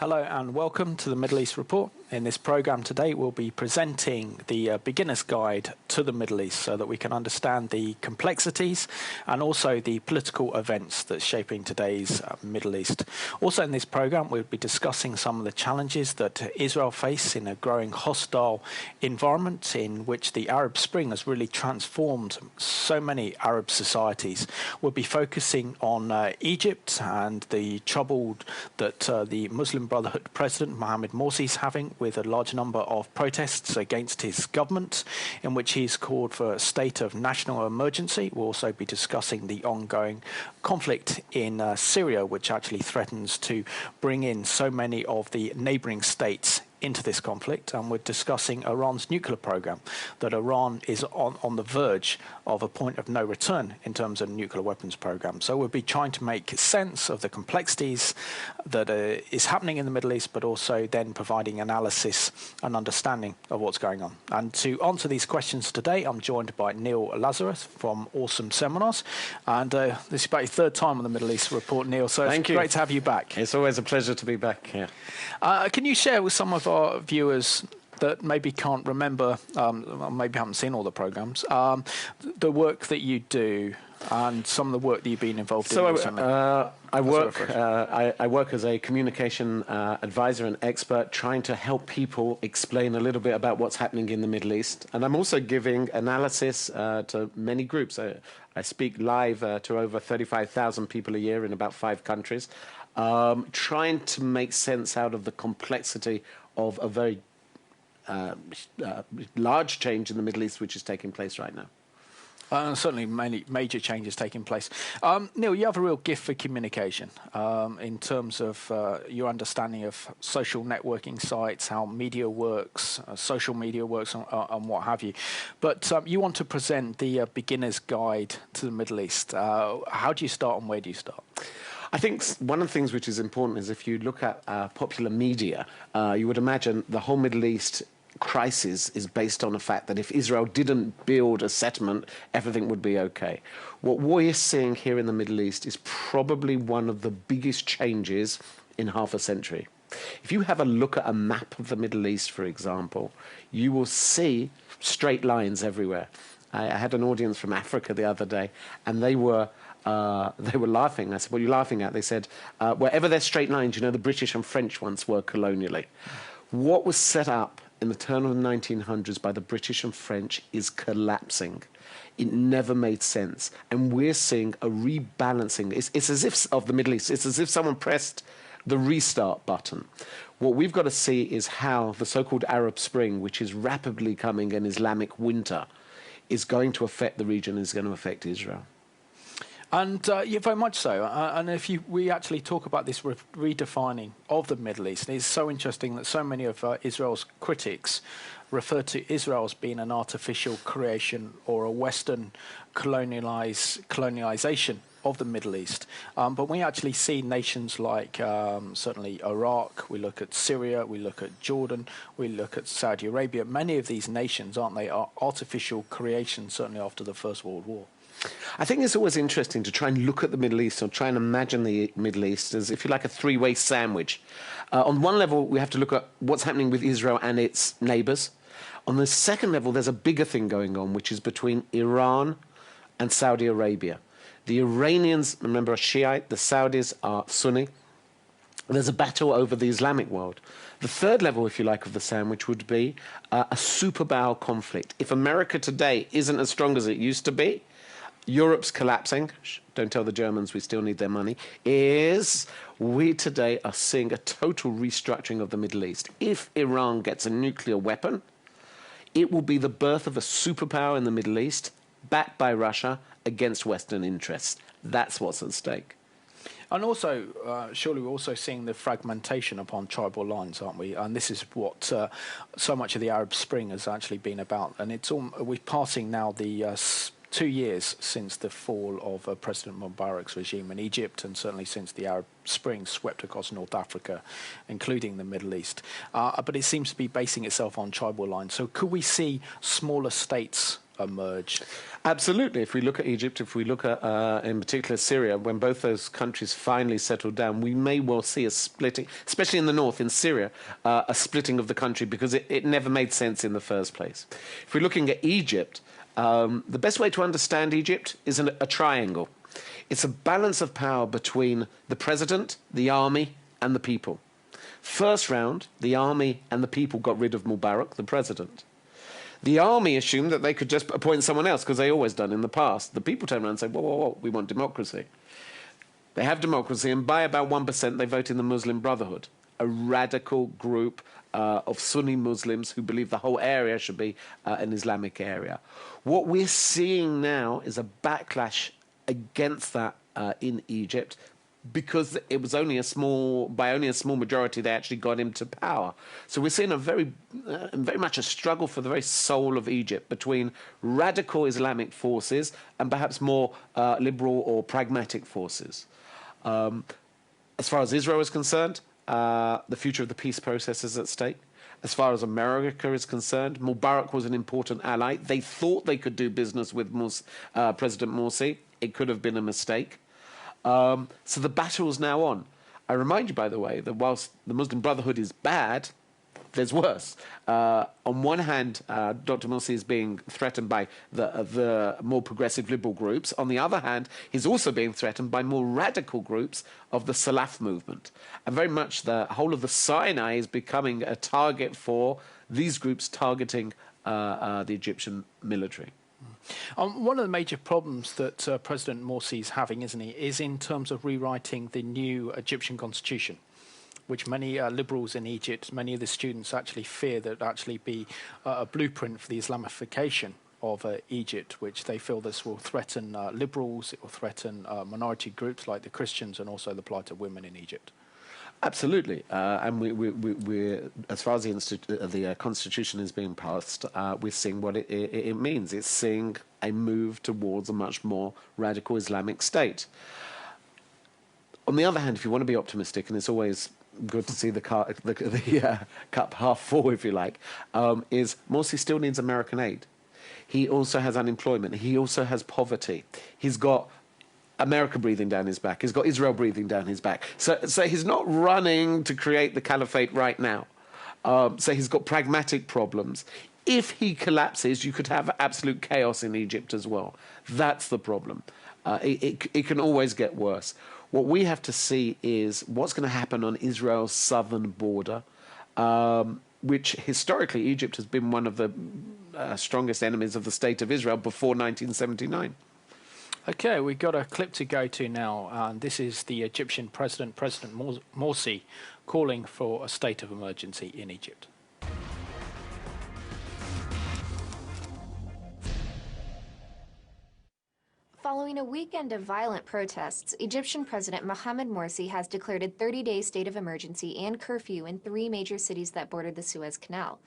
Hello and welcome to the Middle East Report. In this programme today we'll be presenting the beginner's guide to the Middle East so that we can understand the complexities and also the political events that's shaping today's Middle East. Also in this programme we'll be discussing some of the challenges that Israel face in a growing hostile environment in which the Arab Spring has really transformed so many Arab societies. We'll be focusing on Egypt and the trouble that the Muslim Brotherhood President Mohammed Morsi is having with a large number of protests against his government, in which he's called for a state of national emergency. We'll also be discussing the ongoing conflict in Syria, which actually threatens to bring in so many of the neighbouring states into this conflict, and we're discussing Iran's nuclear program, that Iran is on the verge of a point of no return in terms of nuclear weapons program. So we'll be trying to make sense of the complexities that is happening in the Middle East, but also then providing analysis and understanding of what's going on. And to answer these questions today, I'm joined by Neil Lazarus from Awesome Seminars, and this is about your third time on the Middle East Report, Neil, so it's great to have you back. It's always a pleasure to be back here. Can you share with some of our viewers that maybe can't remember, maybe haven't seen all the programs, the work that you do and some of the work that you've been involved in recently? I work as a communication advisor and expert, trying to help people explain a little bit about what's happening in the Middle East. And I'm also giving analysis to many groups. I speak live to over 35,000 people a year in about 5 countries, trying to make sense out of the complexity of a very large change in the Middle East which is taking place right now. Certainly many major changes taking place. Neil, you have a real gift for communication in terms of your understanding of social networking sites, how media works, social media works, and what have you. But you want to present the beginner's guide to the Middle East. How do you start and where do you start? I think one of the things which is important is if you look at popular media, you would imagine the whole Middle East crisis is based on the fact that if Israel didn't build a settlement, everything would be okay. What we're seeing here in the Middle East is probably one of the biggest changes in half a century. If you have a look at a map of the Middle East, for example, you will see straight lines everywhere. I had an audience from Africa the other day, and they were laughing. I said, "What are you laughing at?" They said, "Wherever there's straight lines, you know, the British and French once were colonially." What was set up in the turn of the 1900s by the British and French is collapsing. It never made sense. And we're seeing a rebalancing. It's as if, of the Middle East, it's as if someone pressed the restart button. What we've got to see is how the so-called Arab Spring, which is rapidly coming an Islamic winter, is going to affect the region, is going to affect Israel. And yeah, very much so. And if we actually talk about this redefining of the Middle East, it's so interesting that so many of Israel's critics refer to Israel as being an artificial creation or a Western colonialization of the Middle East. But we actually see nations like certainly Iraq, we look at Syria, we look at Jordan, we look at Saudi Arabia. Many of these nations, aren't they, are artificial creations, certainly after the First World War. I think it's always interesting to try and look at the Middle East or try and imagine the Middle East as, if you like, a three-way sandwich. On one level, we have to look at what's happening with Israel and its neighbours. On the second level, there's a bigger thing going on, which is between Iran and Saudi Arabia. The Iranians, remember, are Shiite. The Saudis are Sunni. There's a battle over the Islamic world. The third level, if you like, of the sandwich would be a superpower conflict. If America today isn't as strong as it used to be, Europe's collapsing. Don't tell the Germans we still need their money. We today are seeing a total restructuring of the Middle East. If Iran gets a nuclear weapon, it will be the birth of a superpower in the Middle East, backed by Russia, against Western interests. That's what's at stake. And also, surely we're also seeing the fragmentation upon tribal lines, aren't we? And this is what so much of the Arab Spring has actually been about. And we're passing now the 2 years since the fall of President Mubarak's regime in Egypt, and certainly since the Arab Spring swept across North Africa, including the Middle East. But it seems to be basing itself on tribal lines. So could we see smaller states emerge? Absolutely. If we look at Egypt, if we look at, in particular, Syria, when both those countries finally settle down, we may well see a splitting, especially in the north, in Syria, a splitting of the country because it never made sense in the first place. If we're looking at Egypt, the best way to understand Egypt is a triangle. It's a balance of power between the president, the army, and the people. First round, the army and the people got rid of Mubarak, the president. The army assumed that they could just appoint someone else, because they always done in the past. The people turned around and said, whoa, whoa, whoa, we want democracy. They have democracy, and by about 1%, they vote in the Muslim Brotherhood, a radical group of Sunni Muslims who believe the whole area should be an Islamic area. What we're seeing now is a backlash against that in Egypt, because it was only by only a small majority they actually got him to power. So we're seeing a very much a struggle for the very soul of Egypt between radical Islamic forces and perhaps more liberal or pragmatic forces. As far as Israel is concerned, the future of the peace process is at stake. As far as America is concerned, Mubarak was an important ally. They thought they could do business with President Morsi. It could have been a mistake. So the battle's now on. I remind you, by the way, that whilst the Muslim Brotherhood is bad, there's worse. On one hand, Dr. Morsi is being threatened by the more progressive liberal groups. On the other hand, he's also being threatened by more radical groups of the Salaf movement. And very much the whole of the Sinai is becoming a target for these groups targeting the Egyptian military. One of the major problems that President Morsi is having, isn't he, is in terms of rewriting the new Egyptian constitution, which many liberals in Egypt, many of the students actually fear that actually be a blueprint for the Islamification of Egypt, which they feel this will threaten liberals, it will threaten minority groups like the Christians and also the plight of women in Egypt. Absolutely, and we're as far as the constitution is being passed, we're seeing what it means. It's seeing a move towards a much more radical Islamic state. On the other hand, if you want to be optimistic, and it's always good to see the cup half full, if you like, is Morsi still needs American aid. He also has unemployment. He also has poverty. He's got America breathing down his back. He's got Israel breathing down his back. So he's not running to create the caliphate right now. So he's got pragmatic problems. If he collapses, you could have absolute chaos in Egypt as well. That's the problem. It can always get worse. What we have to see is what's going to happen on Israel's southern border, which historically Egypt has been one of the strongest enemies of the State of Israel before 1979. Okay, we've got a clip to go to now, and this is the Egyptian President Morsi, calling for a state of emergency in Egypt. Following a weekend of violent protests, Egyptian President Mohammed Morsi has declared a 30-day state of emergency and curfew in 3 major cities that border the Suez Canal.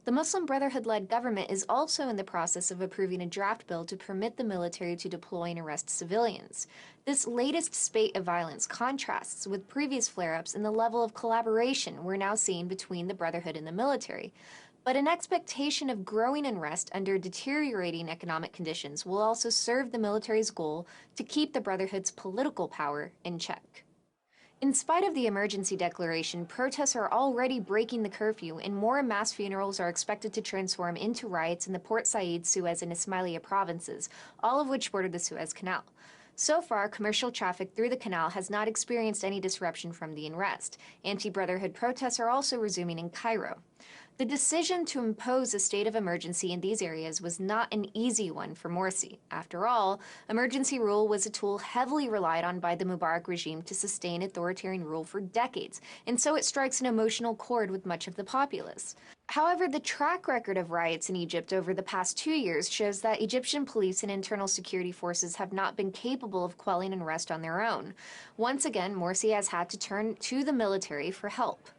The Muslim Brotherhood-led government is also in the process of approving a draft bill to permit the military to deploy and arrest civilians. This latest spate of violence contrasts with previous flare-ups in the level of collaboration we're now seeing between the Brotherhood and the military. But an expectation of growing unrest under deteriorating economic conditions will also serve the military's goal to keep the Brotherhood's political power in check. In spite of the emergency declaration, protests are already breaking the curfew, and more mass funerals are expected to transform into riots in the Port Said, Suez, and Ismailia provinces, all of which border the Suez Canal. So far, commercial traffic through the canal has not experienced any disruption from the unrest. Anti-Brotherhood protests are also resuming in Cairo. The decision to impose a state of emergency in these areas was not an easy one for Morsi. After all, emergency rule was a tool heavily relied on by the Mubarak regime to sustain authoritarian rule for decades, and so it strikes an emotional chord with much of the populace. However, the track record of riots in Egypt over the past 2 years shows that Egyptian police and internal security forces have not been capable of quelling unrest on their own. Once again, Morsi has had to turn to the military for help.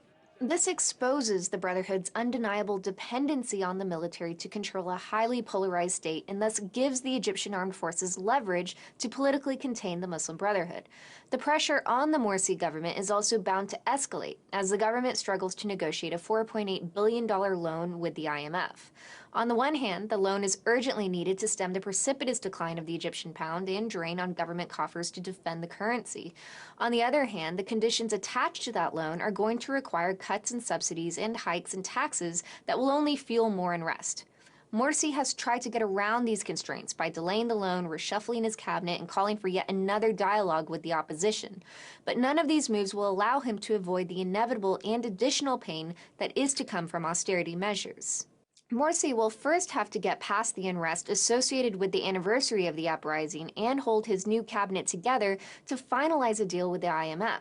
This exposes the Brotherhood's undeniable dependency on the military to control a highly polarized state, and thus gives the Egyptian armed forces leverage to politically contain the Muslim Brotherhood. The pressure on the Morsi government is also bound to escalate as the government struggles to negotiate a $4.8 billion loan with the IMF. On the one hand, the loan is urgently needed to stem the precipitous decline of the Egyptian pound and drain on government coffers to defend the currency. On the other hand, the conditions attached to that loan are going to require cuts in subsidies and hikes in taxes that will only fuel more unrest. Morsi has tried to get around these constraints by delaying the loan, reshuffling his cabinet, and calling for yet another dialogue with the opposition. But none of these moves will allow him to avoid the inevitable and additional pain that is to come from austerity measures. Morsi will first have to get past the unrest associated with the anniversary of the uprising and hold his new cabinet together to finalize a deal with the IMF.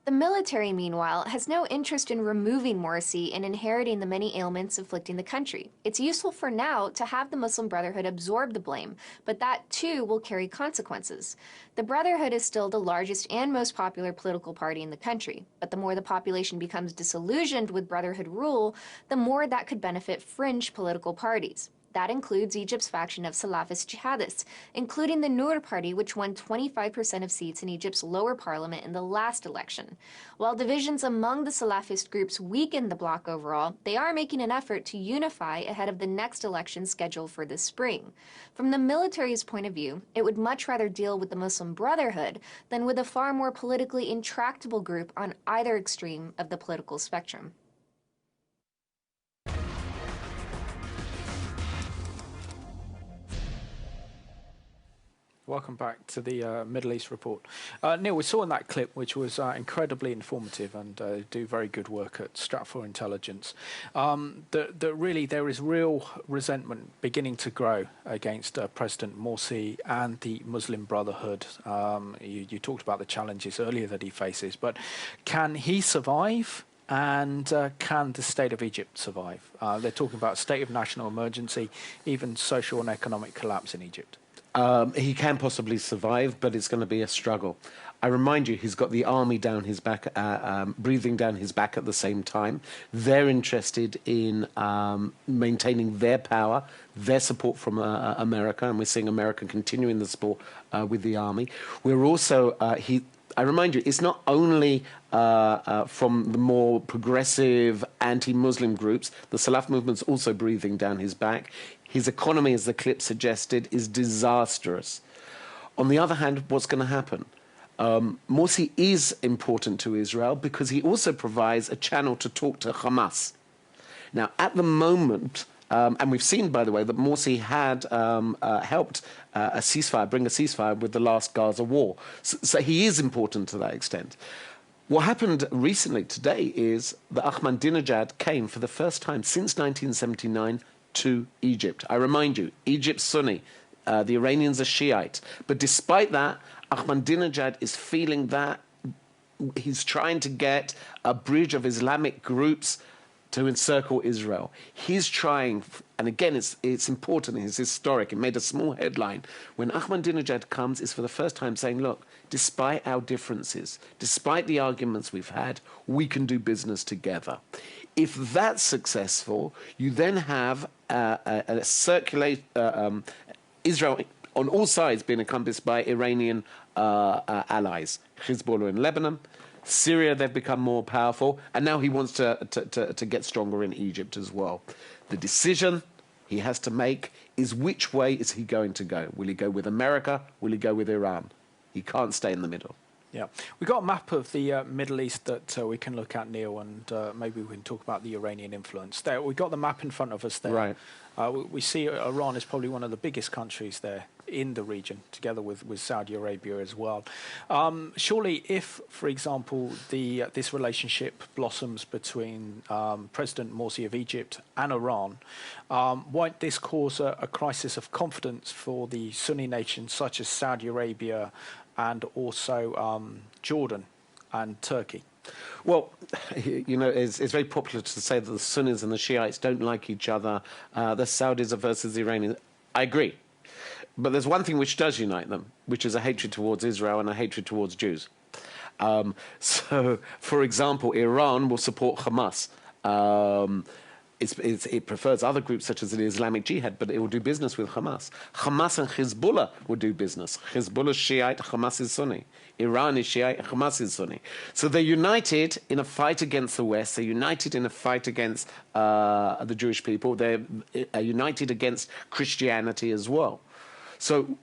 The military, meanwhile, has no interest in removing Morsi and inheriting the many ailments afflicting the country. It's useful for now to have the Muslim Brotherhood absorb the blame, but that too will carry consequences. The Brotherhood is still the largest and most popular political party in the country, but the more the population becomes disillusioned with Brotherhood rule, the more that could benefit fringe political parties. That includes Egypt's faction of Salafist jihadists, including the Noor party, which won 25% of seats in Egypt's lower parliament in the last election. While divisions among the Salafist groups weaken the bloc overall, they are making an effort to unify ahead of the next election scheduled for this spring. From the military's point of view, it would much rather deal with the Muslim Brotherhood than with a far more politically intractable group on either extreme of the political spectrum. Welcome back to the Middle East report. Neil, we saw in that clip, which was incredibly informative and do very good work at Stratfor Intelligence, that really there is real resentment beginning to grow against President Morsi and the Muslim Brotherhood. You talked about the challenges earlier that he faces, but can he survive? And can the state of Egypt survive? They're talking about a state of national emergency, even social and economic collapse in Egypt. He can possibly survive, but it's going to be a struggle. I remind you, he's got the army down his back, breathing down his back at the same time. They're interested in maintaining their power, their support from America, and we're seeing America continuing the support with the army. We're also, I remind you, it's not only from the more progressive anti-Muslim groups. The Salaf movement's also breathing down his back. His economy, as the clip suggested, is disastrous. On the other hand, what's going to happen? Morsi is important to Israel because he also provides a channel to talk to Hamas. Now, at the moment, and we've seen, by the way, that Morsi had helped a ceasefire, bring a ceasefire with the last Gaza war. So he is important to that extent. What happened recently today is that Ahmadinejad came for the first time since 1979 to Egypt. I remind you, Egypt's Sunni, the Iranians are Shiite. But despite that, Ahmadinejad is feeling that he's trying to get a bridge of Islamic groups to encircle Israel. He's trying, and again, it's important, it's historic, it made a small headline. When Ahmadinejad comes, it's for the first time saying, look, despite our differences, despite the arguments we've had, we can do business together. If that's successful, you then have Israel on all sides being encompassed by Iranian allies. Hezbollah in Lebanon, Syria, they've become more powerful, and now he wants to get stronger in Egypt as well. The decision he has to make is which way is he going to go? Will he go with America? Will he go with Iran? He can't stay in the middle. Yeah, we've got a map of the Middle East that we can look at, Neil, and maybe we can talk about the Iranian influence. There, we've got the map in front of us there. Right. We see Iran is probably one of the biggest countries there in the region, together with Saudi Arabia as well. Surely, if, for example, this relationship blossoms between President Morsi of Egypt and Iran, won't this cause a crisis of confidence for the Sunni nations such as Saudi Arabia and also Jordan and Turkey? Well, you know, it's very popular to say that the Sunnis and the Shiites don't like each other. The Saudis are versus the Iranians. I agree. But there's one thing which does unite them, which is a hatred towards Israel and a hatred towards Jews. So, for example, Iran will support Hamas. it prefers other groups such as the Islamic Jihad, but it will do business with Hamas. Hamas and Hezbollah will do business. Hezbollah is Shiite, Hamas is Sunni. Iran is Shiite, Hamas is Sunni. So they're united in a fight against the West. They're united in a fight against the Jewish people. They're united against Christianity as well. So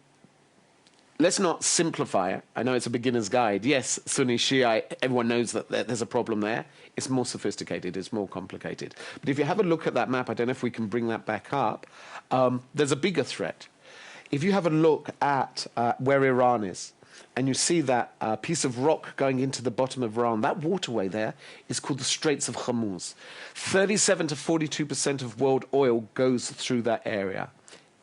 let's not simplify it. I know it's a beginner's guide. Yes, Sunni, Shiite, everyone knows that there's a problem there. It's more sophisticated, it's more complicated. But if you have a look at that map, I don't know if we can bring that back up, there's a bigger threat. If you have a look at where Iran is, and you see that piece of rock going into the bottom of Iran, that waterway there is called the Straits of Hormuz. 37 to 42% of world oil goes through that area.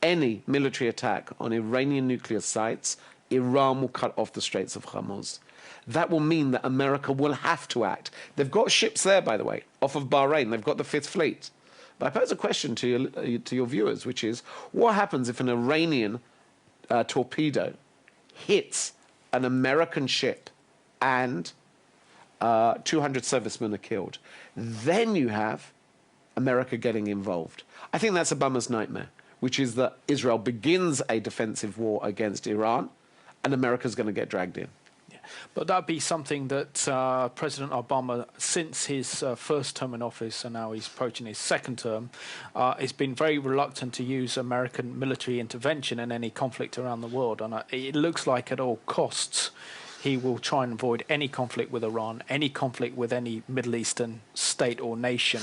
Any military attack on Iranian nuclear sites, Iran will cut off the Straits of Hormuz. That will mean that America will have to act. They've got ships there, by the way, off of Bahrain. They've got the Fifth Fleet. But I pose a question to your viewers, which is, what happens if an Iranian torpedo hits an American ship and 200 servicemen are killed? Then you have America getting involved. I think that's Obama's nightmare, which is that Israel begins a defensive war against Iran and America's going to get dragged in. But that'd be something that President Obama, since his first term in office, and now he's approaching his second term, has been very reluctant to use American military intervention in any conflict around the world. And it looks like at all costs he will try and avoid any conflict with Iran, any conflict with any Middle Eastern state or nation.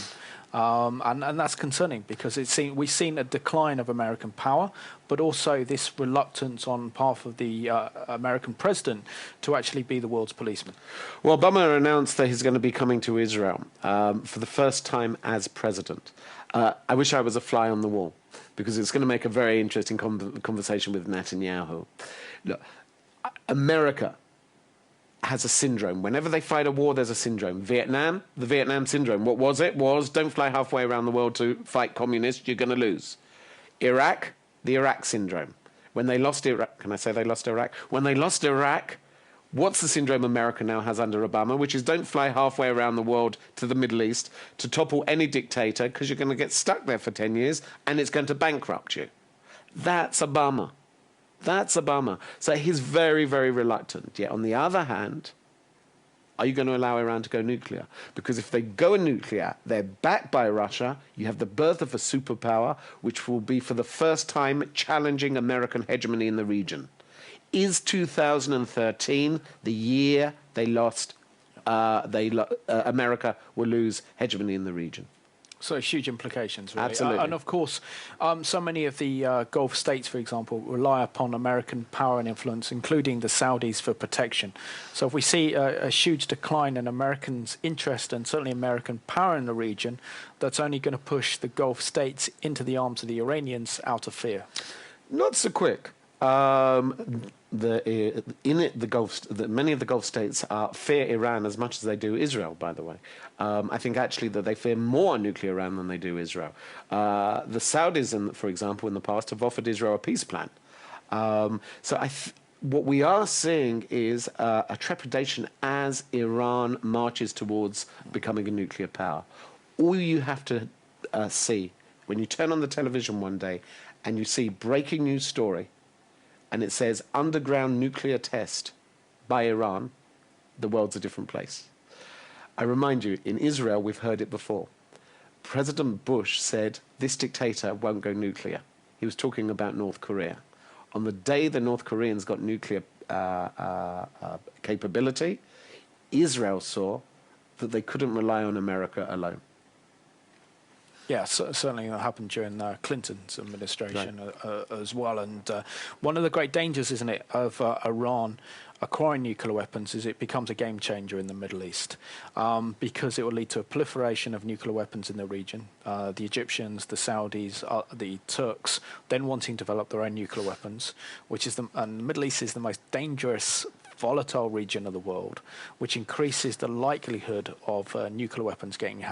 And that's concerning because we've seen a decline of American power, but also this reluctance on behalf of the American president to actually be the world's policeman. Well, Obama announced that he's going to be coming to Israel for the first time as president. I wish I was a fly on the wall because it's going to make a very interesting conversation with Netanyahu. Look, America has a syndrome. Whenever they fight a war, there's a syndrome. Vietnam, the Vietnam syndrome. What was it? Was don't fly halfway around the world to fight communists, you're going to lose. Iraq, the Iraq syndrome. When they lost Iraq, can I say they lost Iraq? When they lost Iraq, what's the syndrome America now has under Obama, which is don't fly halfway around the world to the Middle East to topple any dictator because you're going to get stuck there for 10 years and it's going to bankrupt you. That's Obama. That's Obama. So he's very, very reluctant. Yet on the other hand, are you going to allow Iran to go nuclear? Because if they go nuclear, they're backed by Russia. You have the birth of a superpower, which will be for the first time challenging American hegemony in the region. Is 2013 the year they lost? America will lose hegemony in the region. So huge implications, really. Absolutely. And of course, so many of the Gulf states, for example, rely upon American power and influence, including the Saudis, for protection. So if we see a huge decline in Americans' interest and certainly American power in the region, that's only going to push the Gulf states into the arms of the Iranians out of fear. Not so quick. Many of the Gulf states fear Iran as much as they do Israel, by the way. I think actually that they fear more nuclear Iran than they do Israel. The Saudis, for example, in the past have offered Israel a peace plan. What we are seeing is a trepidation as Iran marches towards becoming a nuclear power. All you have to see when you turn on the television one day and you see breaking news story, and it says underground nuclear test by Iran, the world's a different place. I remind you, in Israel, we've heard it before. President Bush said this dictator won't go nuclear. He was talking about North Korea. On the day the North Koreans got nuclear capability, Israel saw that they couldn't rely on America alone. Yeah, certainly that happened during Clinton's administration as well. And one of the great dangers, isn't it, of Iran acquiring nuclear weapons is it becomes a game changer in the Middle East because it will lead to a proliferation of nuclear weapons in the region. The Egyptians, the Saudis, the Turks then wanting to develop their own nuclear weapons, and the Middle East is the most dangerous volatile region of the world, which increases the likelihood of nuclear weapons getting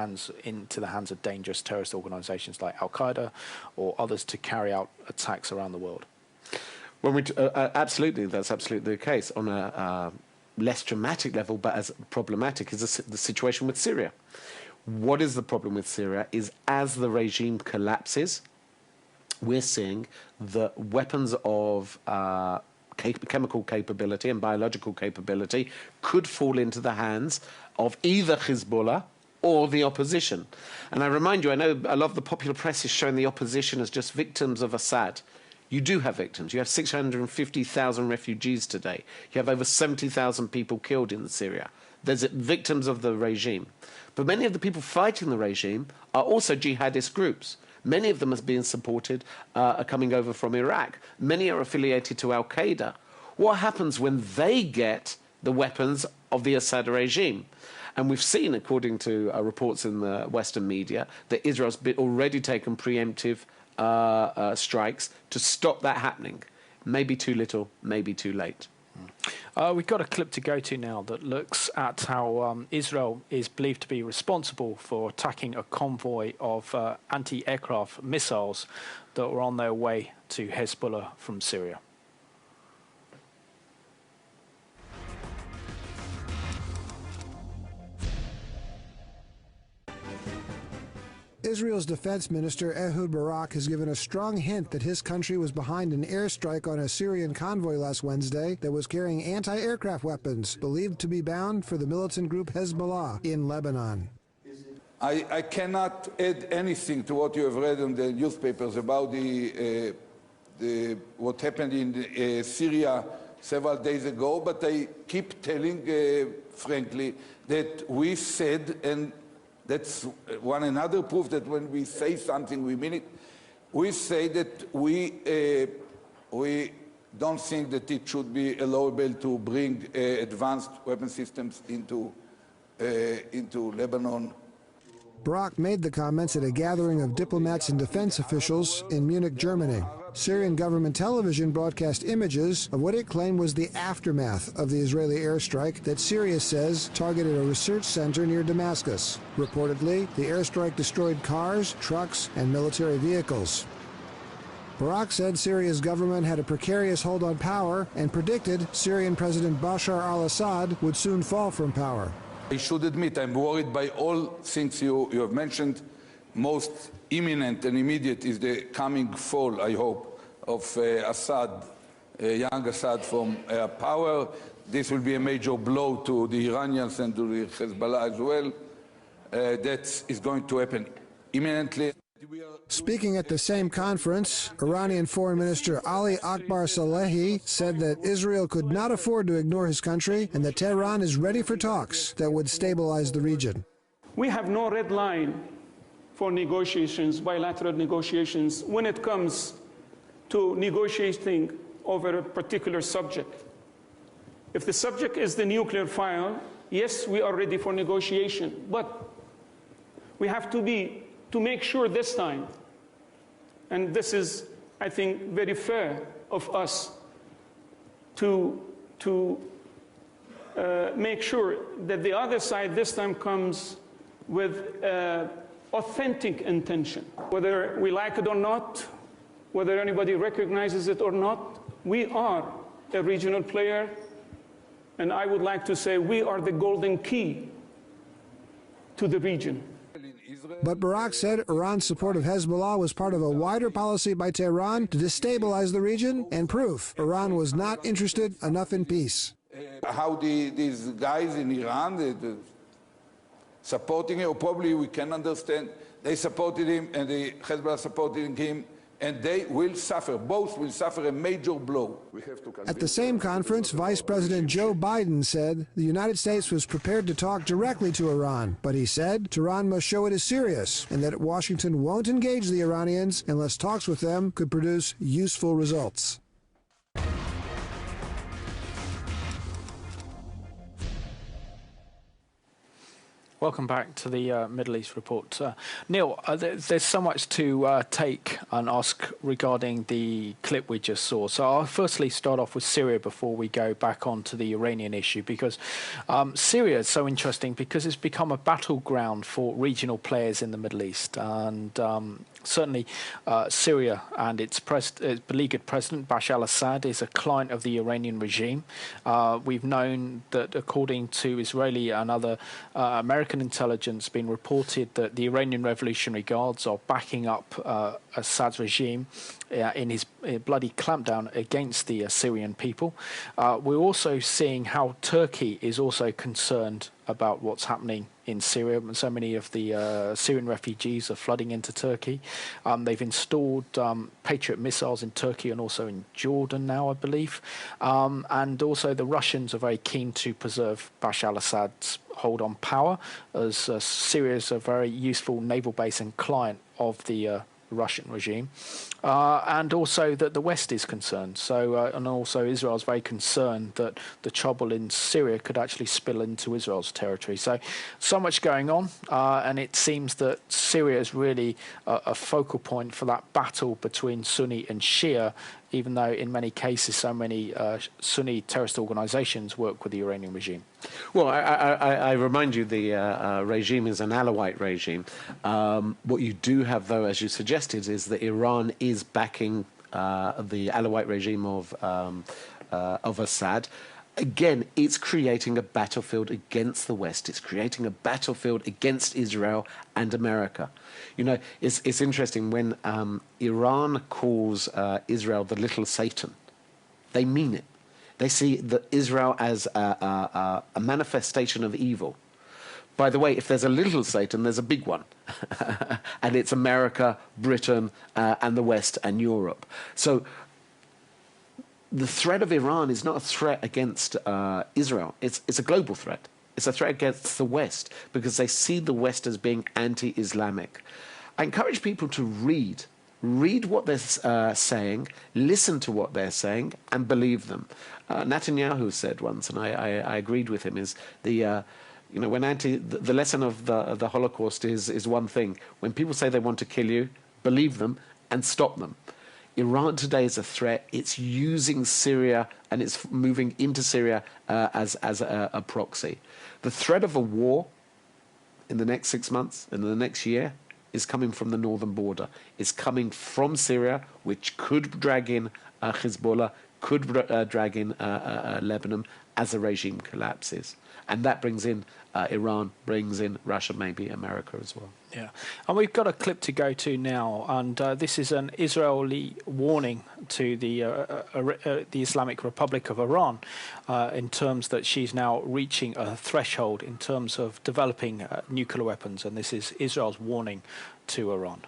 into the hands of dangerous terrorist organizations like Al-Qaeda or others to carry out attacks around the world. Absolutely, that's absolutely the case. On a less dramatic level, but as problematic, is the situation with Syria. What is the problem with Syria is as the regime collapses, we're seeing that weapons of chemical capability and biological capability could fall into the hands of either Hezbollah or the opposition. And I remind you, I know a lot of the popular press is showing the opposition as just victims of Assad. You do have victims. You have 650,000 refugees today. You have over 70,000 people killed in Syria. There's victims of the regime. But many of the people fighting the regime are also jihadist groups. Many of them are being supported, are coming over from Iraq. Many are affiliated to Al-Qaeda. What happens when they get the weapons of the Assad regime? And we've seen, according to reports in the Western media, that Israel's already taken preemptive strikes to stop that happening. Maybe too little, maybe too late. We've got a clip to go to now that looks at how Israel is believed to be responsible for attacking a convoy of anti-aircraft missiles that were on their way to Hezbollah from Syria. Israel's defense minister Ehud Barak has given a strong hint that his country was behind an airstrike on a Syrian convoy last Wednesday that was carrying anti-aircraft weapons believed to be bound for the militant group Hezbollah in Lebanon. I cannot add anything to what you have read in the newspapers about what happened in Syria several days ago, but I keep telling, frankly, that we said, and that's one another proof that when we say something, we mean it. We say that we don't think that it should be allowable to bring advanced weapon systems into Lebanon. Barak made the comments at a gathering of diplomats and defense officials in Munich, Germany. Syrian government television broadcast images of what it claimed was the aftermath of the Israeli airstrike that Syria says targeted a research center near Damascus. Reportedly, the airstrike destroyed cars, trucks, and military vehicles. Barak said Syria's government had a precarious hold on power and predicted Syrian President Bashar al-Assad would soon fall from power. I should admit I'm worried by all things you have mentioned. Most imminent and immediate is the coming fall, I hope, of Assad, young Assad from power. This will be a major blow to the Iranians and to the Hezbollah as well. That is going to happen imminently. Speaking at the same conference, Iranian Foreign Minister Ali Akbar Salehi said that Israel could not afford to ignore his country and that Tehran is ready for talks that would stabilize the region. We have no red line for negotiations, bilateral negotiations, when it comes to negotiating over a particular subject. If the subject is the nuclear file, yes, we are ready for negotiation, but we have to make sure this time, and this is, I think, very fair of us to make sure that the other side this time comes with authentic intention. Whether we like it or not, whether anybody recognizes it or not, we are a regional player, and I would like to say we are the golden key to the region. But Barak said Iran's support of Hezbollah was part of a wider policy by Tehran to destabilize the region and proof Iran was not interested enough in peace. How these guys in Iran, supporting him, or probably we can understand, they supported him and the Hezbollah supported him, and they will suffer, both will suffer a major blow. At the same conference, Vice President Joe Biden said the United States was prepared to talk directly to Iran, but he said Tehran must show it is serious and that Washington won't engage the Iranians unless talks with them could produce useful results. Welcome back to the Middle East report. Neil, there's so much to take and ask regarding the clip we just saw. So I'll firstly start off with Syria before we go back on to the Iranian issue, because Syria is so interesting because it's become a battleground for regional players in the Middle East. And certainly Syria and its beleaguered president, Bashar al-Assad, is a client of the Iranian regime. We've known that according to Israeli and other American American intelligence been reported that the Iranian Revolutionary Guards are backing up Assad's regime in his bloody clampdown against the Syrian people. We're also seeing how Turkey is also concerned about what's happening in Syria. So many of the Syrian refugees are flooding into Turkey. They've installed Patriot missiles in Turkey and also in Jordan now, I believe. And also the Russians are very keen to preserve Bashar al-Assad's hold on power, as Syria is a very useful naval base and client of the Russian regime, and also that the West is concerned. So, and also Israel is very concerned that the trouble in Syria could actually spill into Israel's territory. So much going on, and it seems that Syria is really a focal point for that battle between Sunni and Shia, even though in many cases so many Sunni terrorist organizations work with the Iranian regime. Well, I remind you the regime is an Alawite regime. What you do have, though, as you suggested, is that Iran is backing the Alawite regime of Assad. Again, it's creating a battlefield against the West. It's creating a battlefield against Israel and America. You know, it's interesting when Iran calls Israel the little Satan. They mean it. They see Israel as a manifestation of evil. By the way, if there's a little Satan, there's a big one. And it's America, Britain, and the West and Europe. So the threat of Iran is not a threat against Israel. It's a global threat. It's a threat against the West because they see the West as being anti-Islamic. I encourage people to read what they're saying, listen to what they're saying, and believe them. Netanyahu said once, and I agreed with him, is the lesson of the Holocaust is one thing. When people say they want to kill you, believe them and stop them. Iran today is a threat. It's using Syria and it's moving into Syria as a proxy. The threat of a war in the next 6 months, in the next year, is coming from the northern border. It's coming from Syria, which could drag in Hezbollah, could drag in Lebanon as the regime collapses. And that brings in Iran, brings in Russia, maybe America as well. Yeah, and we've got a clip to go to now, and this is an Israeli warning to the Islamic Republic of Iran in terms that she's now reaching a threshold in terms of developing nuclear weapons, and this is Israel's warning to Iran.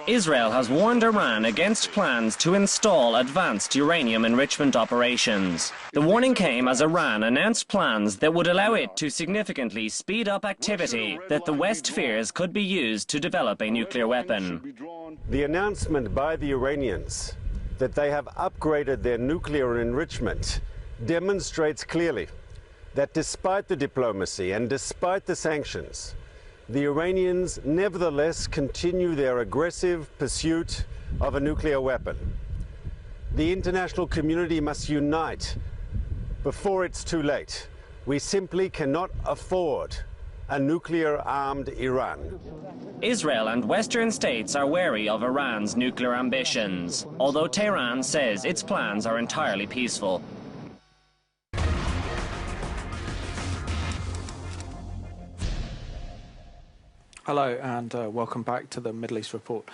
Israel has warned Iran against plans to install advanced uranium enrichment operations. The warning came as Iran announced plans that would allow it to significantly speed up activity that the West fears could be used to develop a nuclear weapon. The announcement by the Iranians that they have upgraded their nuclear enrichment demonstrates clearly that despite the diplomacy and despite the sanctions, the Iranians nevertheless continue their aggressive pursuit of a nuclear weapon. The international community must unite before it's too late. We simply cannot afford a nuclear-armed Iran. Israel and Western states are wary of Iran's nuclear ambitions, although Tehran says its plans are entirely peaceful. Hello and welcome back to the Middle East Report.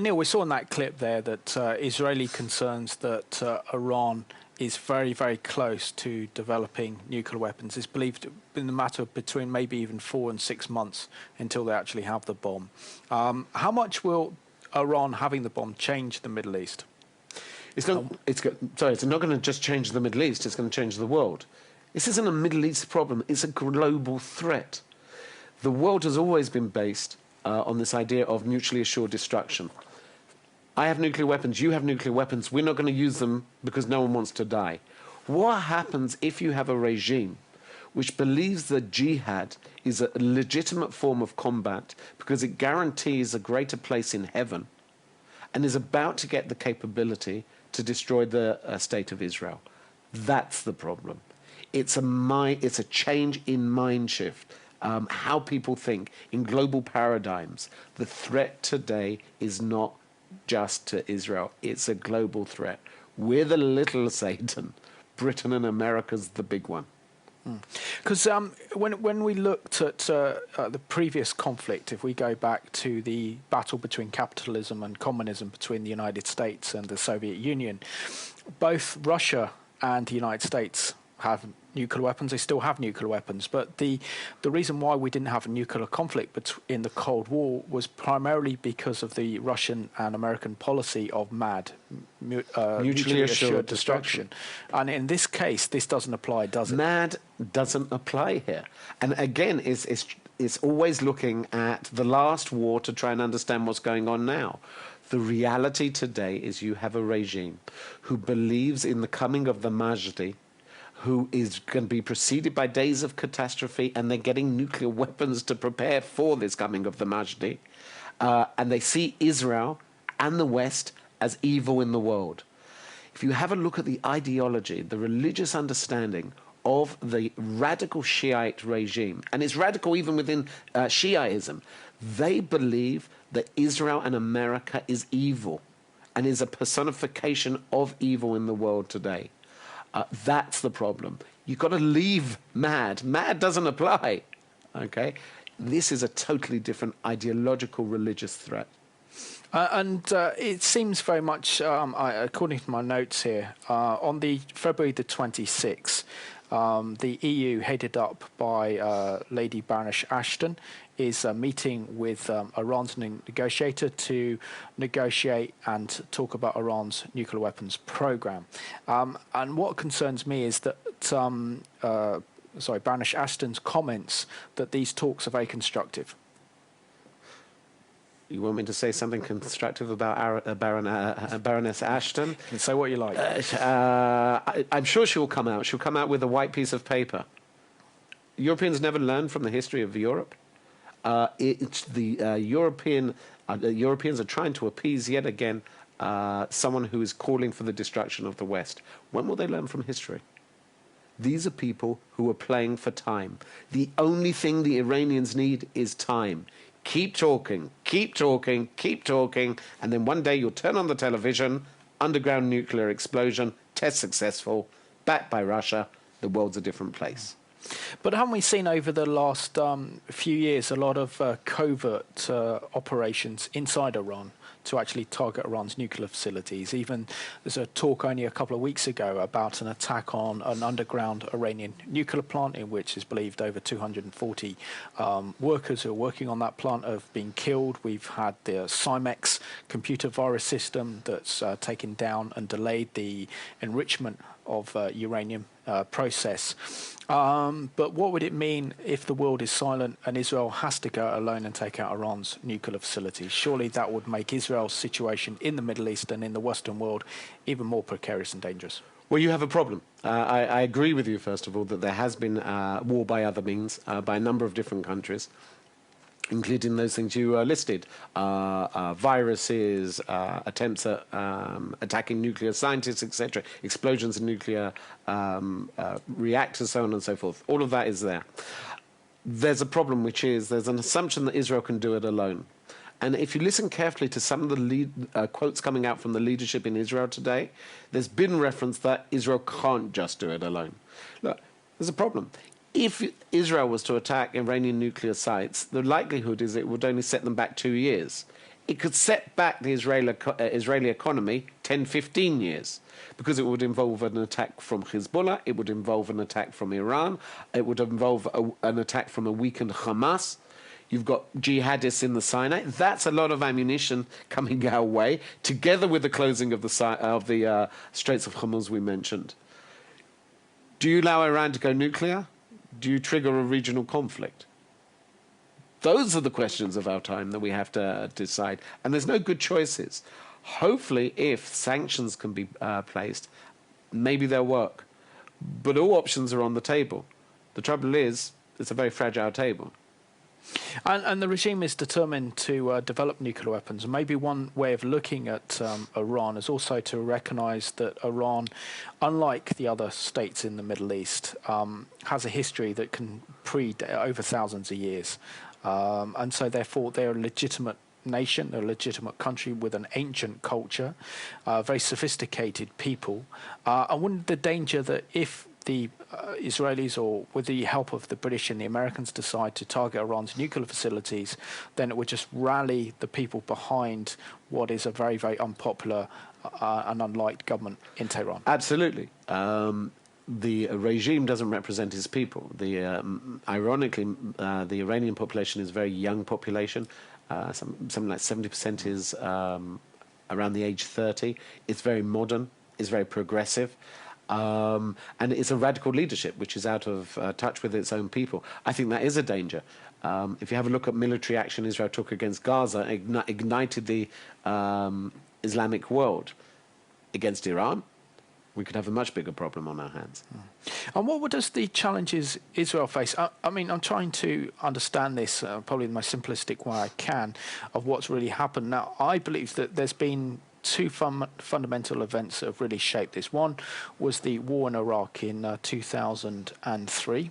Neil, we saw in that clip there that Israeli concerns that Iran is very, very close to developing nuclear weapons. It's believed in the matter of between maybe even 4 and 6 months until they actually have the bomb. How much will Iran having the bomb change the Middle East? It's not going to just change the Middle East, it's going to change the world. This isn't a Middle East problem, it's a global threat. The world has always been based on this idea of mutually assured destruction. I have nuclear weapons, you have nuclear weapons, we're not going to use them because no one wants to die. What happens if you have a regime which believes that jihad is a legitimate form of combat because it guarantees a greater place in heaven and is about to get the capability to destroy the state of Israel? That's the problem. It's a change in mind shift. How people think in global paradigms. The threat today is not just to Israel. It's a global threat. We're the little Satan. Britain and America's the big one. Because when we looked at the previous conflict, if we go back to the battle between capitalism and communism between the United States and the Soviet Union, both Russia and the United States have nuclear weapons. They still have nuclear weapons, but the reason why we didn't have a nuclear conflict in the Cold War was primarily because of the Russian and American policy of mutually assured destruction. And in this case, this doesn't apply, does it? MAD doesn't apply here. And again, it's always looking at the last war to try and understand what's going on now. The reality today is you have a regime who believes in the coming of the Mahdi, who is going to be preceded by days of catastrophe, and they're getting nuclear weapons to prepare for this coming of the Mahdi. And they see Israel and the West as evil in the world. If you have a look at the ideology, the religious understanding of the radical Shiite regime, and it's radical even within Shiaism, they believe that Israel and America is evil and is a personification of evil in the world today. That's the problem. You've got to leave MAD. MAD doesn't apply. Okay? This is a totally different ideological religious threat. And it seems very much, according to my notes here, on the February the 26th, the EU, headed up by Lady Baroness Ashton, is meeting with Iran's negotiator to negotiate and talk about Iran's nuclear weapons program. And what concerns me is that, Baroness Ashton's comments that these talks are very constructive. You want me to say something constructive about Baroness Ashton? You can say what you like. I'm sure she will come out. She'll come out with a white piece of paper. Europeans never learned from the history of Europe. Europeans are trying to appease yet again someone who is calling for the destruction of the West. When will they learn from history? These are people who are playing for time. The only thing the Iranians need is time. Keep talking, keep talking, keep talking, and then one day you'll turn on the television, underground nuclear explosion, test successful, backed by Russia, the world's a different place. But haven't we seen over the last few years a lot of covert operations inside Iran to actually target Iran's nuclear facilities? Even there's a talk only a couple of weeks ago about an attack on an underground Iranian nuclear plant in which is believed over 240 workers who are working on that plant have been killed. We've had the Simex computer virus system that's taken down and delayed the enrichment of uranium process. But what would it mean if the world is silent and Israel has to go alone and take out Iran's nuclear facilities? Surely that would make Israel's situation in the Middle East and in the Western world even more precarious and dangerous. Well, you have a problem. I agree with you, first of all, that there has been war by other means, by a number of different countries, including those things you listed, viruses, attempts at attacking nuclear scientists, etc., explosions in nuclear reactors, so on and so forth. All of that is there. There's a problem, which is there's an assumption that Israel can do it alone. And if you listen carefully to some of the quotes coming out from the leadership in Israel today, there's been reference that Israel can't just do it alone. Look, there's a problem. If Israel was to attack Iranian nuclear sites, the likelihood is it would only set them back 2 years. It could set back the Israeli economy 10, 15 years, because it would involve an attack from Hezbollah, it would involve an attack from Iran, it would involve an attack from a weakened Hamas. You've got jihadists in the Sinai. That's a lot of ammunition coming our way, together with the closing of the Straits of Hormuz we mentioned. Do you allow Iran to go nuclear? Do you trigger a regional conflict? Those are the questions of our time that we have to decide. And there's no good choices. Hopefully, if sanctions can be placed, maybe they'll work. But all options are on the table. The trouble is, it's a very fragile table. And the regime is determined to develop nuclear weapons. And maybe one way of looking at Iran is also to recognise that Iran, unlike the other states in the Middle East, has a history that can predate over thousands of years. And so therefore they're a legitimate nation, a legitimate country with an ancient culture, very sophisticated people. And wouldn't the danger that if the Israelis, or with the help of the British and the Americans, decide to target Iran's nuclear facilities, then it would just rally the people behind what is a very, very unpopular and unliked government in Tehran? Absolutely. The regime doesn't represent its people. Ironically, the Iranian population is a very young population. Something like 70% is around the age 30. It's very modern. It's very progressive. And it's a radical leadership which is out of touch with its own people. I think that is a danger. If you have a look at military action Israel took against Gaza, ignited the Islamic world. Against Iran, we could have a much bigger problem on our hands. And what does the challenges Israel face? I mean, I'm trying to understand this probably in the most simplistic way I can of what's really happened. Now, I believe that there's been two fundamental events that have really shaped this. One was the war in Iraq in 2003,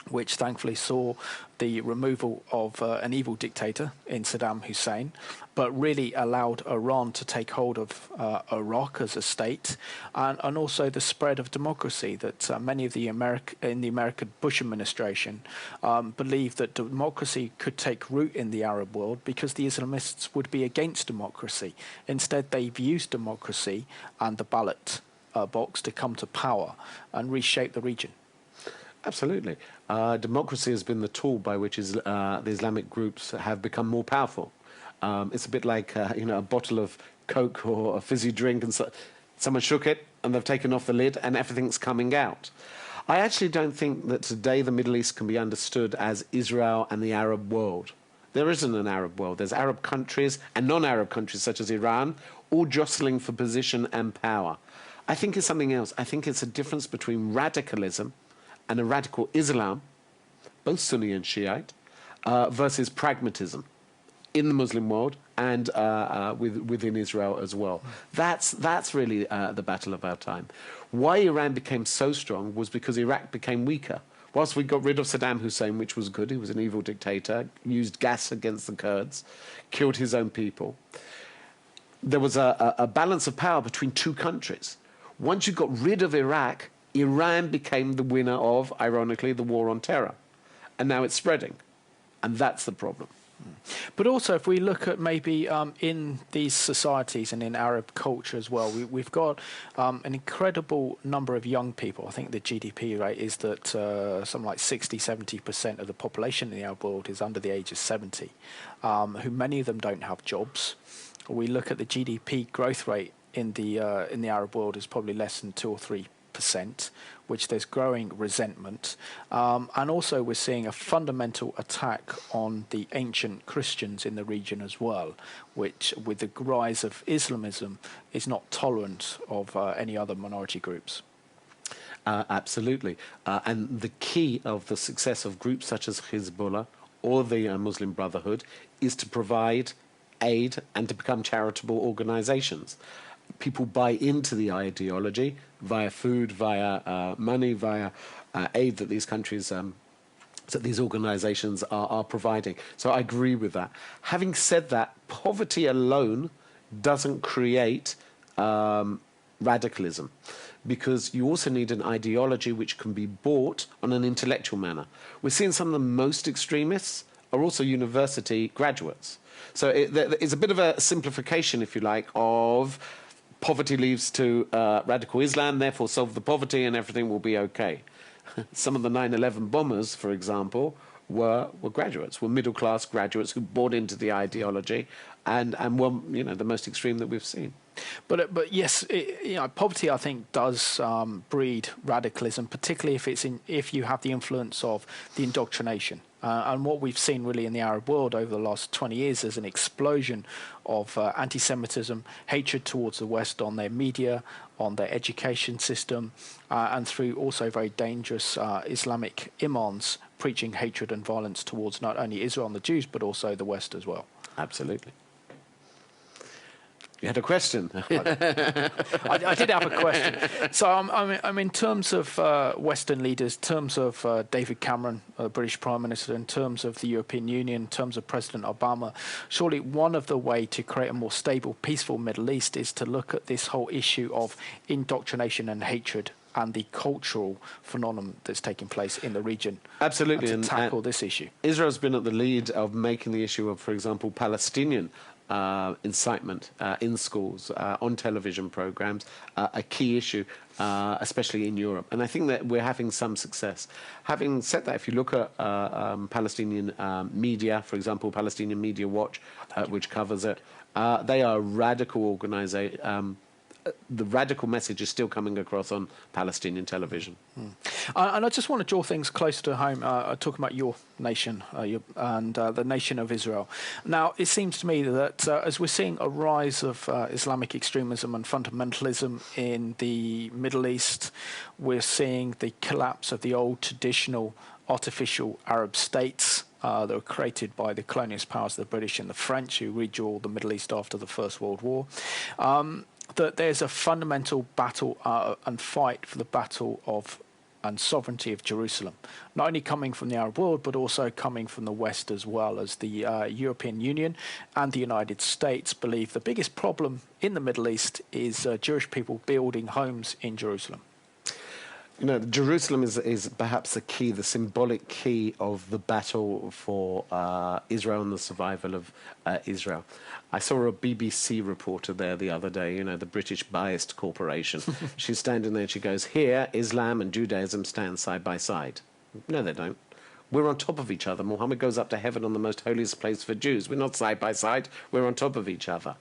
which thankfully saw the removal of an evil dictator in Saddam Hussein, but really allowed Iran to take hold of Iraq as a state, and also the spread of democracy that many of the American Bush administration believed that democracy could take root in the Arab world because the Islamists would be against democracy. Instead, they've used democracy and the ballot box to come to power and reshape the region. Absolutely. Democracy has been the tool by which the Islamic groups have become more powerful. It's a bit like a bottle of Coke or a fizzy drink, and someone shook it and they've taken off the lid and everything's coming out. I actually don't think that today the Middle East can be understood as Israel and the Arab world. There isn't an Arab world. There's Arab countries and non-Arab countries such as Iran, all jostling for position and power. I think it's something else. I think it's a difference between radicalism and a radical Islam, both Sunni and Shiite, versus pragmatism in the Muslim world and within Israel as well. That's really the battle of our time. Why Iran became so strong was because Iraq became weaker. Whilst we got rid of Saddam Hussein, which was good, he was an evil dictator, used gas against the Kurds, killed his own people, there was a balance of power between two countries. Once you got rid of Iraq, Iran became the winner of, ironically, the war on terror. And now it's spreading. And that's the problem. But also, if we look at maybe in these societies and in Arab culture as well, we've got an incredible number of young people. I think the GDP rate is that something like 60–70% of the population in the Arab world is under the age of 70, who many of them don't have jobs. We look at the GDP growth rate in the Arab world is probably less than 2 or 3%, which there's growing resentment. And also we're seeing a fundamental attack on the ancient Christians in the region as well, which with the rise of Islamism is not tolerant of any other minority groups. Absolutely. And the key of the success of groups such as Hezbollah or the Muslim Brotherhood is to provide aid and to become charitable organizations. People buy into the ideology via food, via money, via aid that these countries, that these organizations are providing. So I agree with that. Having said that, poverty alone doesn't create radicalism, because you also need an ideology which can be bought on an intellectual manner. We're seeing some of the most extremists are also university graduates. So it's a bit of a simplification, if you like, of poverty leads to radical Islam, therefore solve the poverty and everything will be okay. Some of the 9/11 bombers, for example, were graduates, were middle-class graduates who bought into the ideology and were, the most extreme that we've seen. But yes, poverty I think does breed radicalism, particularly if you have the influence of the indoctrination. And what we've seen really in the Arab world over the last 20 years is an explosion of anti-Semitism, hatred towards the West on their media, on their education system, and through also very dangerous Islamic imams preaching hatred and violence towards not only Israel and the Jews, but also the West as well. Absolutely. You had a question. I did have a question. So, in terms of Western leaders, in terms of David Cameron, British Prime Minister, in terms of the European Union, in terms of President Obama, surely one of the ways to create a more stable, peaceful Middle East is to look at this whole issue of indoctrination and hatred and the cultural phenomenon that's taking place in the region. Absolutely. And to tackle this issue. Israel's been at the lead of making the issue of, for example, Palestinian incitement in schools, on television programs, a key issue, especially in Europe. And I think that we're having some success. Having said that, if you look at Palestinian media, for example, Palestinian Media Watch, which covers it, they are a radical organization. The radical message is still coming across on Palestinian television. And I just want to draw things closer to home, talking about your nation and the nation of Israel. Now, it seems to me that as we're seeing a rise of Islamic extremism and fundamentalism in the Middle East, we're seeing the collapse of the old traditional artificial Arab states that were created by the colonialist powers, the British and the French, who ruled the Middle East after the First World War. That there's a fundamental battle and fight for the battle of and sovereignty of Jerusalem, not only coming from the Arab world, but also coming from the West as well, as the European Union and the United States believe the biggest problem in the Middle East is Jewish people building homes in Jerusalem. You know, Jerusalem is perhaps the key, the symbolic key of the battle for Israel and the survival of Israel. I saw a BBC reporter there the other day, you know, the British biased corporation. She's standing there and she goes, here, Islam and Judaism stand side by side. No, they don't. We're on top of each other. Muhammad goes up to heaven on the most holiest place for Jews. We're not side by side. We're on top of each other.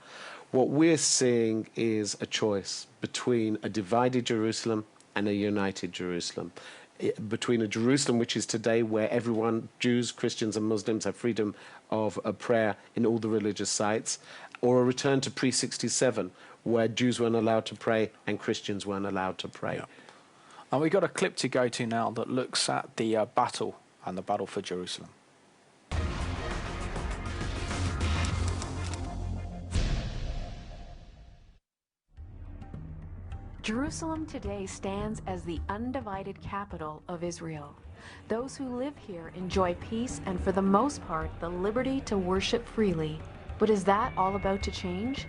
What we're seeing is a choice between a divided Jerusalem and a united Jerusalem, between a Jerusalem which is today where everyone, Jews, Christians and Muslims, have freedom of prayer in all the religious sites, or a return to pre-67 where Jews weren't allowed to pray and Christians weren't allowed to pray. Yeah. And we've got a clip to go to now that looks at the battle and the battle for Jerusalem. Jerusalem today stands as the undivided capital of Israel. Those who live here enjoy peace and, for the most part, the liberty to worship freely. But is that all about to change?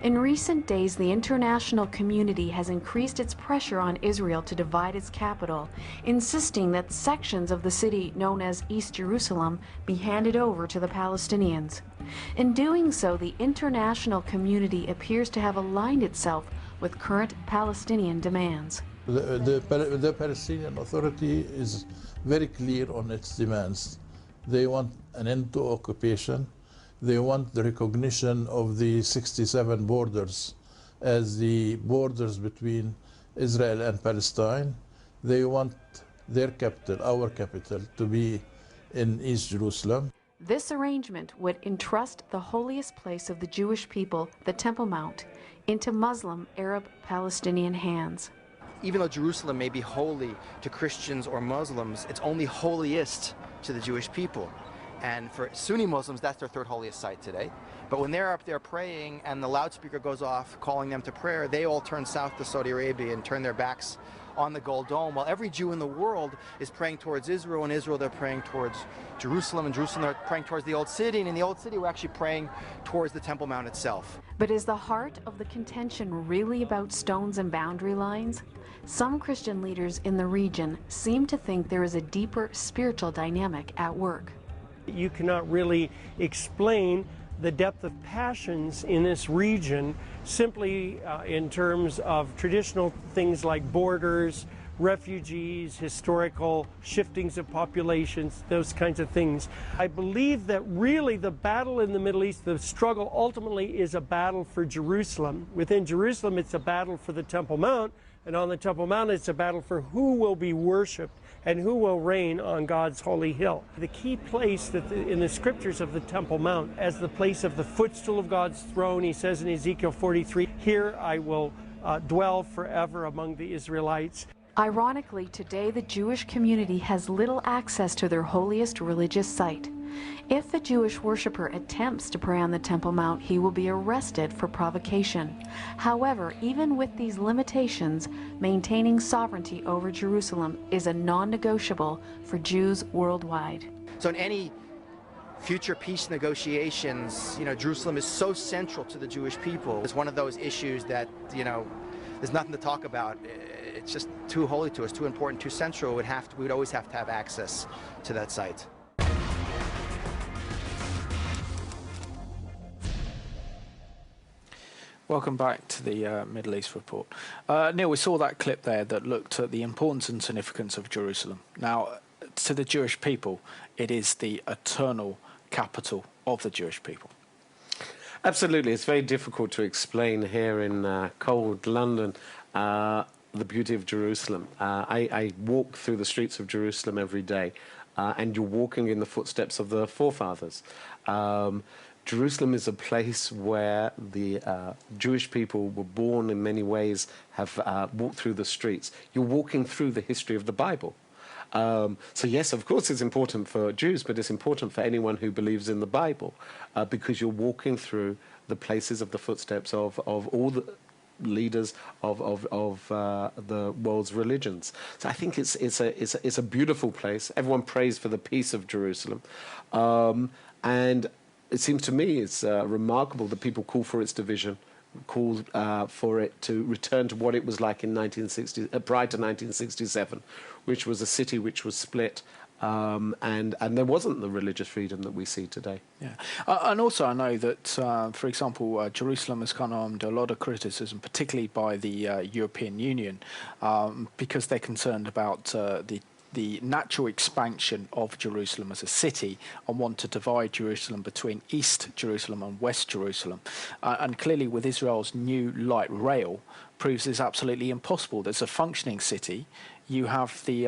In recent days, the international community has increased its pressure on Israel to divide its capital, insisting that sections of the city known as East Jerusalem be handed over to the Palestinians. In doing so, the international community appears to have aligned itself with current Palestinian demands. The Palestinian Authority is very clear on its demands. They want an end to occupation. They want the recognition of the 67 borders as the borders between Israel and Palestine. They want their capital, our capital, to be in East Jerusalem. This arrangement would entrust the holiest place of the Jewish people, the Temple Mount, into Muslim, Arab, Palestinian hands. Even though Jerusalem may be holy to Christians or Muslims, it's only holiest to the Jewish people. And for Sunni Muslims, that's their third holiest site today. But when they're up there praying and the loudspeaker goes off calling them to prayer, they all turn south to Saudi Arabia and turn their backs on the Gold Dome, while every Jew in the world is praying towards Israel. In Israel, they're praying towards Jerusalem. In Jerusalem, they're praying towards the Old City. And in the Old City, we're actually praying towards the Temple Mount itself. But is the heart of the contention really about stones and boundary lines? Some Christian leaders in the region seem to think there is a deeper spiritual dynamic at work. You cannot really explain the depth of passions in this region simply in terms of traditional things like borders, refugees, historical shiftings of populations, those kinds of things. I believe that really the battle in the Middle East, the struggle ultimately is a battle for Jerusalem. Within Jerusalem, it's a battle for the Temple Mount, and on the Temple Mount, it's a battle for who will be worshipped and who will reign on God's holy hill. The key place in the scriptures of the Temple Mount as the place of the footstool of God's throne, he says in Ezekiel 43, here I will dwell forever among the Israelites. Ironically, today the Jewish community has little access to their holiest religious site. If a Jewish worshiper attempts to pray on the Temple Mount, he will be arrested for provocation. However, even with these limitations, maintaining sovereignty over Jerusalem is a non-negotiable for Jews worldwide. So in any future peace negotiations, Jerusalem is so central to the Jewish people. It's one of those issues that, there's nothing to talk about. It's just too holy to us, too important, too central. We'd always have to have access to that site. Welcome back to the Middle East report. Neil, we saw that clip there that looked at the importance and significance of Jerusalem. Now, to the Jewish people, it is the eternal capital of the Jewish people. Absolutely. It's very difficult to explain here in cold London the beauty of Jerusalem. I walk through the streets of Jerusalem every day, and you're walking in the footsteps of the forefathers. Jerusalem is a place where the Jewish people were born in many ways, have walked through the streets. You're walking through the history of the Bible. So yes, of course it's important for Jews, but it's important for anyone who believes in the Bible, because you're walking through the places of the footsteps of all the leaders of the world's religions. So I think it's a beautiful place. Everyone prays for the peace of Jerusalem, and it seems to me it's remarkable that people call for its division, call for it to return to what it was like in prior to 1967, which was a city which was split, and there wasn't the religious freedom that we see today. Yeah, and also I know that, for example, Jerusalem has come under a lot of criticism, particularly by the European Union, because they're concerned about the natural expansion of Jerusalem as a city and want to divide Jerusalem between East Jerusalem and West Jerusalem. And clearly with Israel's new light rail proves it's absolutely impossible. There's a functioning city. You have the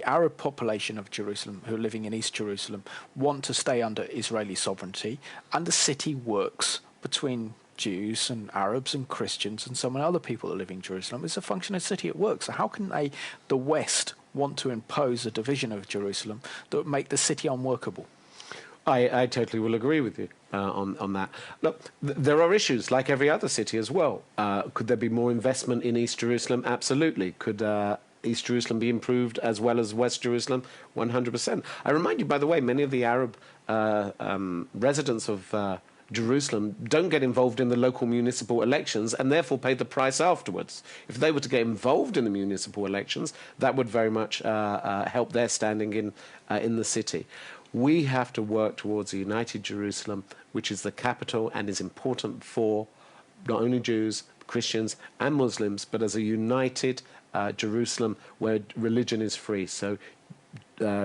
Arab population of Jerusalem who are living in East Jerusalem want to stay under Israeli sovereignty, and the city works between Jews and Arabs and Christians and so many other people that live in Jerusalem. It's a functioning city, it works. So how can the West want to impose a division of Jerusalem that would make the city unworkable? I totally will agree with you on that. Look, there are issues like every other city as well. Could there be more investment in East Jerusalem? Absolutely. Could East Jerusalem be improved as well as West Jerusalem? 100%. I remind you, by the way, many of the Arab residents of Jerusalem don't get involved in the local municipal elections and therefore pay the price afterwards. If they were to get involved in the municipal elections, that would very much help their standing in the city. We have to work towards a united Jerusalem, which is the capital and is important for not only Jews, Christians and Muslims, but as a united Jerusalem where religion is free. So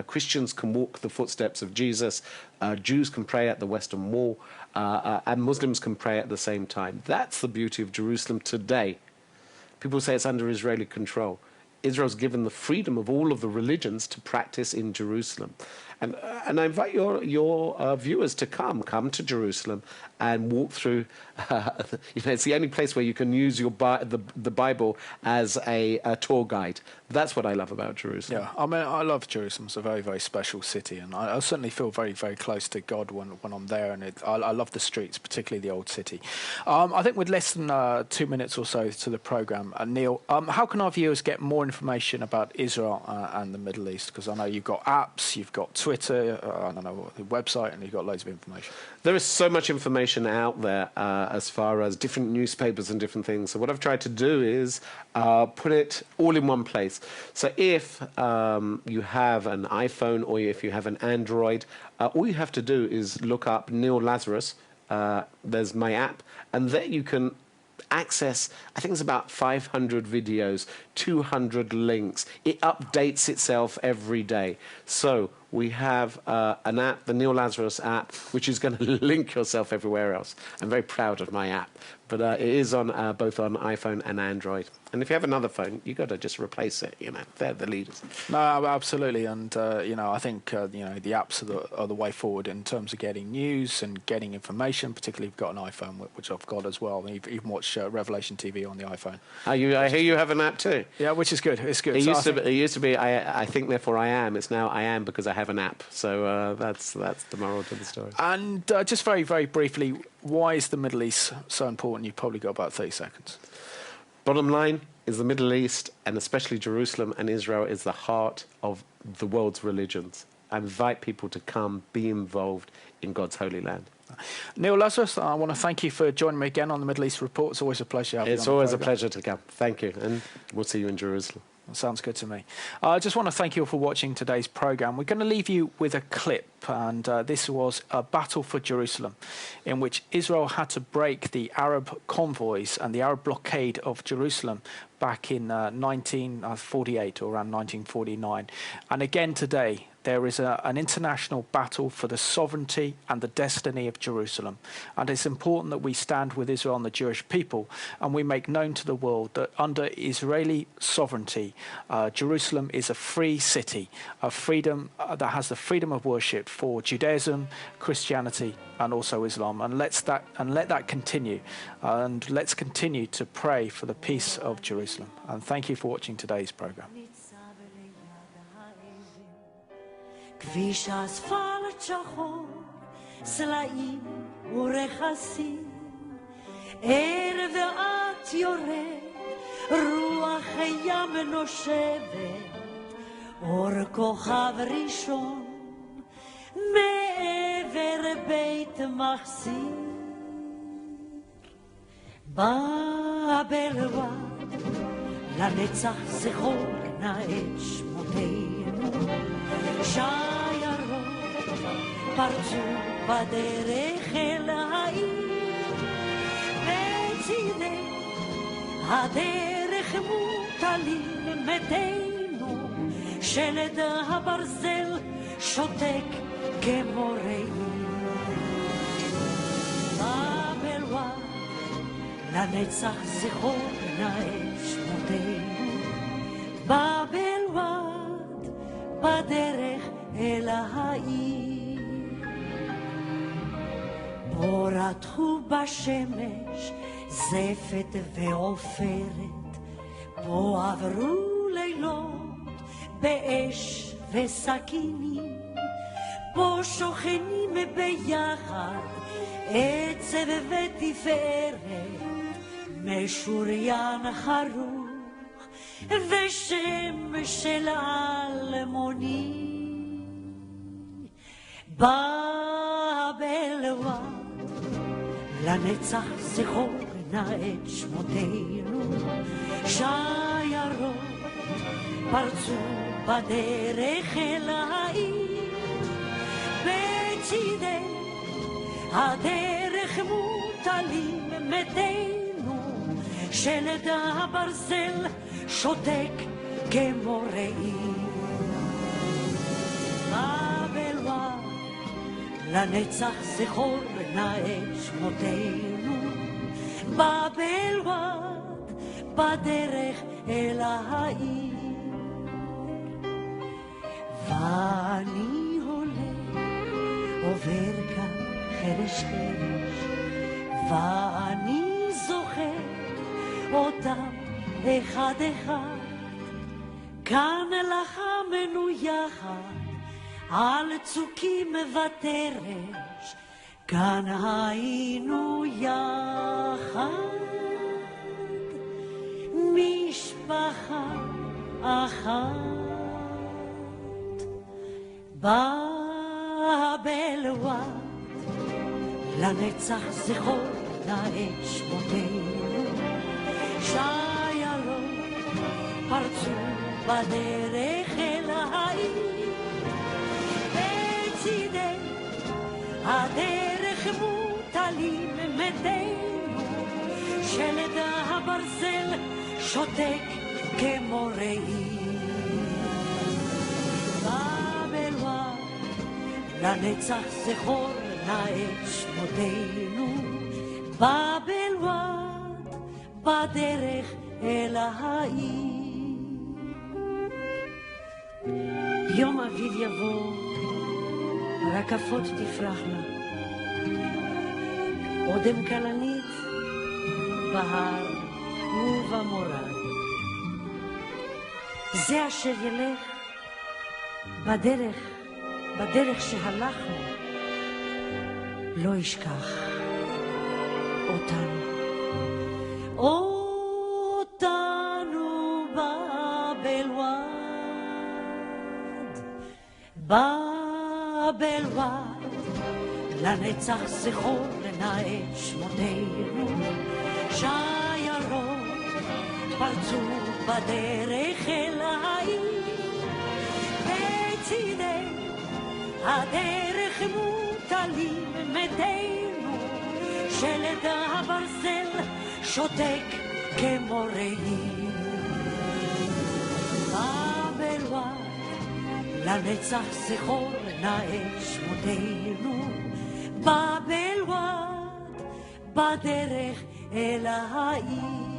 Christians can walk the footsteps of Jesus, Jews can pray at the Western Wall, and Muslims can pray at the same time. That's the beauty of Jerusalem today. People say it's under Israeli control. Israel's given the freedom of all of the religions to practice in Jerusalem. And I invite your viewers to come to Jerusalem and walk through. It's the only place where you can use the Bible as a tour guide. That's what I love about Jerusalem. Yeah, I mean, I love Jerusalem. It's a very, very special city, and I certainly feel very, very close to God when I'm there. And I love the streets, particularly the old city. I think with less than 2 minutes or so to the programme, Neil, how can our viewers get more information about Israel and the Middle East? Because I know you've got apps, you've got Twitter, I don't know, the website, and you've got loads of information. There is so much information out there as far as different newspapers and different things. So what I've tried to do is put it all in one place. So if you have an iPhone or if you have an Android, all you have to do is look up Neil Lazarus. There's my app, and there you can access, I think it's about 500 videos, 200 links. It updates itself every day. So we have an app, the Neil Lazarus app, which is going to link yourself everywhere else. I'm very proud of my app, but it is on both on iPhone and Android. And if you have another phone, you've got to just replace it. They're the leaders. No, absolutely. And I think the apps are the way forward in terms of getting news and getting information. Particularly, if you've got an iPhone, which I've got as well. You even watch Revelation TV on the iPhone. I hear you have an app too. Yeah, which is good. It's good. It used to be. I think therefore I am. It's now I am because I have a nap. So that's the moral to the story. And just very, very briefly, why is the Middle East so important? You've probably got about 30 seconds. Bottom line is the Middle East, and especially Jerusalem and Israel, is the heart of the world's religions. I invite people to come, be involved in God's holy land. Neil Lazarus, I want to thank you for joining me again on the Middle East Report. It's always a pleasure having you on the always a programme. pleasure to come. Thank you, and we'll see you in Jerusalem. Sounds good to me. I just want to thank you all for watching today's programme. We're going to leave you with a clip, and this was a battle for Jerusalem, in which Israel had to break the Arab convoys and the Arab blockade of Jerusalem back in 1948 or around 1949. And again today, there is an international battle for the sovereignty and the destiny of Jerusalem. And it's important that we stand with Israel and the Jewish people, and we make known to the world that under Israeli sovereignty, Jerusalem is a free city, a freedom that has the freedom of worship for Judaism, Christianity, and also Islam. And let that continue. And let's continue to pray for the peace of Jerusalem. And thank you for watching today's programme. כביש אספלט שחור, סלעים ורכסים, ערב ואת יורד, רוח הים נושבת, אור כוכב ראשון, מעבר בית מחסיר. בבלוות, לנצח זכור נא את שמותינו, שיירות פרצו בדרך אל העיר, בצידי הדרך מוטלים מתינו, שלד הברזל שותק כמו ראי. בבלוות לנצח זכור נא את שמותינו, בבלוות בדרך אל העיר. בו רתחו בשמש זפת ועופרת, בו עברו לילות באש וסכינים, בו שוכנים ביחד עצב ותפארת, משוריין חרוך ושם של אלמוני. בבלוות לנצח זכור נא את שמותינו, שיירות פרצו בדרך אל העיר, בצידי הדרך מוטלים מתינו, שלד הברזל שותק כמו ראי. בבלוות לנצח זכור נא את שמותינו, בבלוות בדרך אל העיר. ואני הולך עובר כאן חרש חרש, ואני זוכר אותם אחד אחד, כאן לחמנו יחד על צוקים ותרש, כאן היינו יחד משפחה אחת. בבלוות לנצח זכור נא את שמותינו, שיירות פרצו בדרך אל העיר, בצידי הדרך מוטלים מתינו, שלד הברזל שותק כמו ראי. בבלוות לנצח זכור נא את שמותינו, בבלוות בדרך אל העיר. יום אביב יבוא, רקפות תפרחנה, אודם כלנית בהר ובמורד. זה אשר ילך בדרך בדרך שהלכנו, לא ישכח אותנו. אותנו בבלוואד, לנצח זכור לנאה שמותינו. שיירות פרצו בדרך אל העיר, בצידי הדרך מוטלים מתינו, שלד הברזל שותק כמו ראי. בבלוואד, לנצח זכור נאה שמותינו. בבלוואד, בדרך אל העיר.